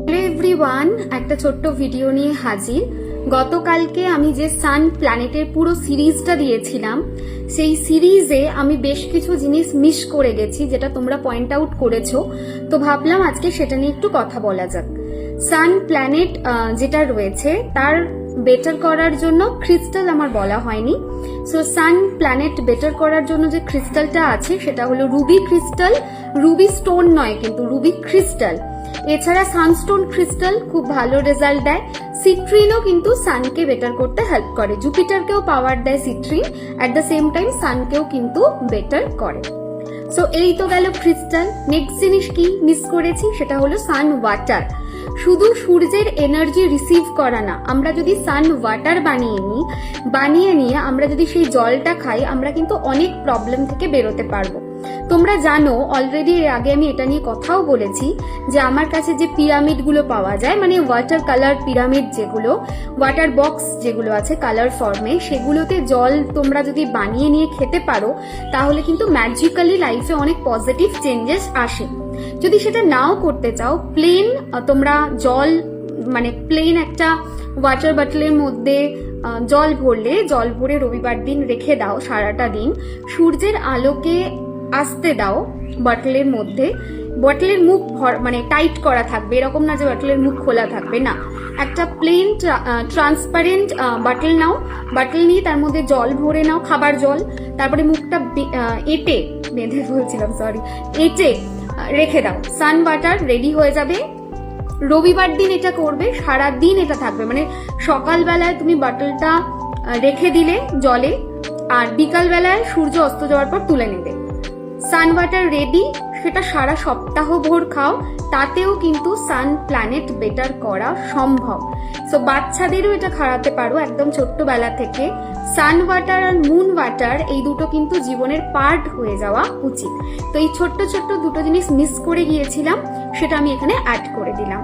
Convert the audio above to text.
Hello everyone, একটা ছোট্ট video নিয়ে হাজির। গতকালকে আমি যে সান প্ল্যানেটের পুরো সিরিজটা দিয়েছিলাম, সেই সিরিজে আমি বেশ কিছু জিনিস মিস করে গেছি, যেটা তোমরা পয়েন্ট আউট করেছো। তো ভাবলাম আজকে সেটা নিয়ে একটু কথা বলা যাক। সান প্ল্যানেট যেটা রয়েছে তার বেটার করার জন্য ক্রিস্টাল আমার বলা হয়নি। সো সান প্ল্যানেট বেটার করার জন্য যে ক্রিস্টালটা আছে সেটা হলো রুবি ক্রিস্টাল। রুবি স্টোন নয়, কিন্তু রুবি ক্রিস্টাল। এছাড়া সানস্টোন ক্রিস্টাল খুব ভালো রেজাল্ট দেয়। সিট্রিনও কিন্তু সানকে বেটার করতে হেল্প করে। জুপিটারকেও পাওয়ার দেয় citrine, at the same time সানকেও কিন্তু বেটার করে। সো এই তো গেল ক্রিস্টাল। নেক্সট জিনিস কি মিস করেছি, সেটা হলো সান ওয়াটার। শুধু সূর্যের এনার্জি রিসিভ করা না, আমরা যদি সান ওয়াটার বানিয়ে নিয়ে আমরা যদি সেই জলটা খাই, আমরা কিন্তু অনেক প্রবলেম থেকে বেরোতে পারবো। তোমরা জানো অলরেডি, এর আগে আমি এটা নিয়ে কথাও বলেছি, যে আমার কাছে যে পিরামিড গুলো পাওয়া যায়, মানে ওয়াটার কালার পিরামিড, যেগুলো ওয়াটার বক্স যেগুলো আছে কালার ফর্মে, সেগুলোতে জল তোমরা যদি বানিয়ে নিয়ে খেতে পারো, তাহলে কিন্তু ম্যাজিক্যালি লাইফে অনেক পজিটিভ চেঞ্জেস আসে। যদি সেটা নাও করতে চাও, প্লেন তোমরা জল, মানে প্লেন একটা ওয়াটার বটলের মধ্যে জল ভরে রবিবার দিন রেখে দাও, সারাটা দিন সূর্যের আলোকে আসতে দাও বটলের মধ্যে। বটলের মুখ মানে টাইট করা থাকবে, এরকম না যে বটলের মুখ খোলা থাকবে, না, একটা প্লেন ট্রান্সপারেন্ট বটল নাও। বটল নিয়ে তার মধ্যে জল ভরে নাও, খাবার জল। তারপরে মুখটা এঁটে রেখে দাও। সান ওয়াটার রেডি হয়ে যাবে। রবিবার দিন এটা করবে, সারা দিন এটা থাকবে। মানে সকালবেলায় তুমি বটলটা রেখে দিলে জলে, আর বিকাল বেলায় সূর্য অস্ত যাওয়ার পর তুলে নেবে। সান ওয়াটার রেডি, সেটা সারা সপ্তাহ ভোর খাও, তাতেও কিন্তু সান প্ল্যানেট বেটার করা সম্ভব। সো বাচ্চাদেরও এটা খাওয়াতে পারো একদম ছোট্টবেলা থেকে। সান ওয়াটার আর মুন ওয়াটার, এই দুটো কিন্তু জীবনের পার্ট হয়ে যাওয়া উচিত। তো এই ছোট্ট ছোট্ট দুটো জিনিস মিস করে গিয়েছিলাম, সেটা আমি এখানে অ্যাড করে দিলাম।